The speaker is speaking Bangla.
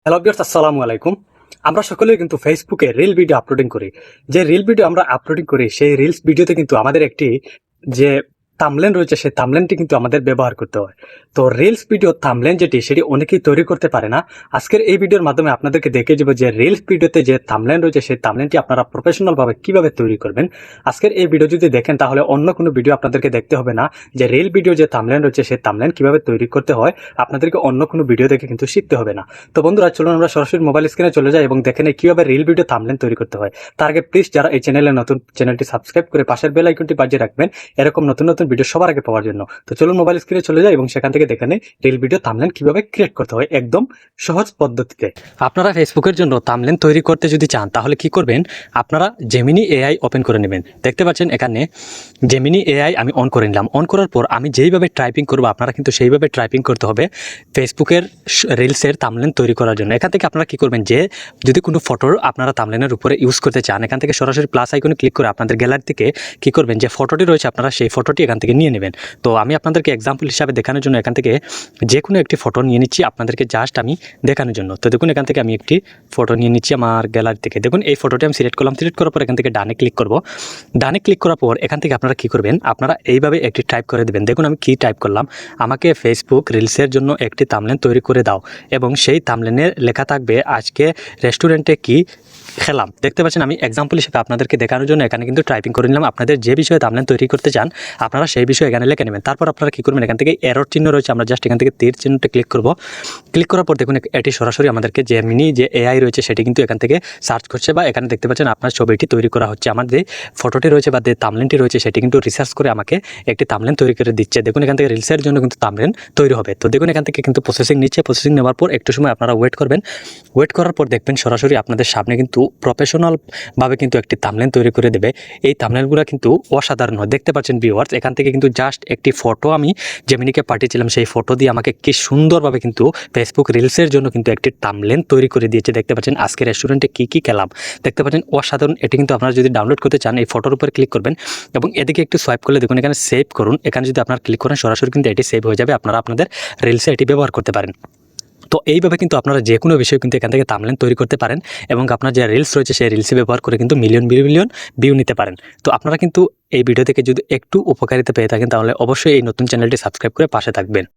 হ্যালো ভিউয়ার্স, আসসালামু আলাইকুম। আমরা সকলেই কিন্তু ফেসবুকে রিল ভিডিও আপলোডিং করি। যে রিল ভিডিও আমরা আপলোডিং করি সেই রিলস ভিডিওতে কিন্তু আমাদের একটি যে থাম্বনেল রয়েছে সেই থাম্বনেলটি কিন্তু আমাদের ব্যবহার করতে হয়। তো রিলস ভিডিও থাম্বনেল সেটি অনেকেই তৈরি করতে পারে না। আজকের এই ভিডিওর মাধ্যমে আপনাদেরকে দেখিয়ে দেব যে রিলস ভিডিওতে যে থাম্বনেল রয়েছে সেই থাম্বনেলটি আপনারা প্রফেশনাল ভাবে কিভাবে তৈরি করবেন। আজকের এই ভিডিও যদি দেখেন তাহলে অন্য কোনো ভিডিও আপনাদেরকে দেখতে হবে না। যে রিল ভিডিও যে থাম্বনেল রয়েছে সেই থাম্বনেল কিভাবে তৈরি করতে হয় আপনাদেরকে অন্য কোনো ভিডিও দেখে কিন্তু শিখতে হবে না। তো বন্ধুরা, চলুন আমরা সরাসরি মোবাইল স্ক্রিনে চলে যাই এবং দেখে নেই কিভাবে রিল ভিডিও থাম্বনেল তৈরি করতে হয়। তার আগে প্লিজ যারা এই চ্যানেলে নতুন, চ্যানেলটি সাবস্ক্রাইব করে পাশের বেল আইকনটি বাজিয়ে রাখবেন এরকম নতুন নতুন ভিডিও সবার আগে পাওয়ার জন্য। তো চলুন মোবাইল স্ক্রিনে চলে যাই এবং সেখান থেকে দেখে নেই রিল ভিডিও থাম্বনেল কিভাবে ক্রিয়েট করতে হয় একদম সহজ পদ্ধতিতে। আপনারা ফেসবুকের জন্য থাম্বনেল তৈরি করতে যদি চান তাহলে কি করবেন, আপনারা জেমিনি এআই ওপেন করে নেবেন। দেখতে পাচ্ছেন এখানে জেমিনি এআই আমি অন করে নিলাম। অন করার পর আমি যেইভাবে টাইপিং করবো আপনারা কিন্তু সেইভাবে টাইপিং করতে হবে ফেসবুকের রিলসের থাম্বনেল তৈরি করার জন্য। এখান থেকে আপনারা কি করবেন, যে যদি কোনো ফটোর আপনারা থাম্বনেলের উপরে ইউজ করতে চান এখান থেকে সরাসরি প্লাস আইকনে ক্লিক করে আপনাদের গ্যালারি থেকে কি করবেন, যে ফটোটি রয়েছে আপনারা সেই ফটোটি এখান থেকে নিয়ে নেবেন। তো আমি আপনাদেরকে এক্সাম্পল হিসাবে দেখানোর জন্য এখান থেকে যে কোনো একটি ফটো নিয়ে নিচ্ছি আপনাদেরকে জাস্ট আমি দেখানোর জন্য। তো দেখুন এখান থেকে আমি একটি ফটো নিয়ে নিচ্ছি আমার গ্যালারি থেকে। দেখুন এই ফটোটি আমি সিলেক্ট করলাম। সিলেক্ট করার পর এখান থেকে ডানে ক্লিক করব। ডানে ক্লিক করার পর এখান থেকে আপনারা কি করবেন, আপনারা এইভাবে একটি টাইপ করে দেবেন। দেখুন আমি কি টাইপ করলাম, আমাকে ফেসবুক রিলসের জন্য একটি থাম্বনেল তৈরি করে দাও এবং সেই থাম্বনেলে লেখা থাকবে আজকে রেস্টুরেন্টে কি খেলাম। দেখতে পাচ্ছেন আমি এক্সাম্পল হিসেবে আপনাদেরকে দেখানোর জন্য এখানে কিন্তু টাইপিং করে নিলাম। আপনাদের যে বিষয়ে থাম্বনেল তৈরি করতে চান আপনারা সেই বিষয়ে এখানে লিখে নেবেন। তারপর আপনারা কি করবেন, এখান থেকে এরর চিহ্ন রয়েছে আমরা জাস্ট এখান থেকে তীর চিহ্নটা ক্লিক করব। ক্লিক করার পর দেখুন এটি সরাসরি আমাদেরকে জেমিনি যে এআই রয়েছে সেটি কিন্তু এখান থেকে সার্চ করছে বা এখানে দেখতে পাচ্ছেন আপনার ছবিটি তৈরি করা হচ্ছে। আমার যে ফটোটি রয়েছে বা যে থাম্বনেলটি রয়েছে সেটি কিন্তু রিসার্চ করে আমাকে একটি থাম্বনেল তৈরি করে দিচ্ছে। দেখুন এখান থেকে রিলসের জন্য কিন্তু থাম্বনেল তৈরি হবে। তো দেখুন এখান থেকে কিন্তু প্রসেসিং নিচ্ছে। প্রসেসিং নেওয়ার পর একটু সময় আপনারা ওয়েট করবেন। ওয়েট করার পর দেখবেন সরাসরি আপনাদের সামনে কিন্তু প্রফেশনাল ভাবে কিন্তু একটি থাম্বনেল তৈরি করে দেবে। এই থাম্বনেলগুলো কিন্তু অসাধারণ হয়। দেখতে পাচ্ছেন ভিউয়ার্স, এখান থেকে কিন্তু জাস্ট একটি ফটো আমি জেমিনিকে পাঠিয়েছিলাম, সেই ফটো দিয়ে আমাকে কি সুন্দরভাবে কিন্তু ফেসবুক রিলসের জন্য কিন্তু একটি থাম্বনেল তৈরি করে দিয়েছে। দেখতে পাচ্ছেন আজকে রেস্টুরেন্টে কি কি খেলাম। দেখতে পাচ্ছেন অসাধারণ। এটি কিন্তু আপনারা যদি ডাউনলোড করতে চান এই ফটোর উপর ক্লিক করবেন এবং এদিকে একটু সোয়াইপ করলে দেখুন এখানে সেভ করুন। এখানে যদি আপনারা ক্লিক করেন সরাসরি কিন্তু এটি সেভ হয়ে যাবে। আপনারা আপনাদের রিলসে এটি ব্যবহার করতে পারেন। তো এইভাবে কিন্তু আপনারা যে কোনো বিষয় কিন্তু এখান থেকে থাম্বনেল তৈরি করতে পারেন এবং আপনার যে রিলস রয়েছে সেই রিলসে ব্যবহার করে কিন্তু মিলিয়ন মিলিয়ন ভিউ নিতে পারেন। তো আপনারা কিন্তু এই ভিডিও থেকে যদি একটু উপকারিতা পেয়ে থাকেন তাহলে অবশ্যই এই নতুন চ্যানেলটি সাবস্ক্রাইব করে পাশে থাকবেন।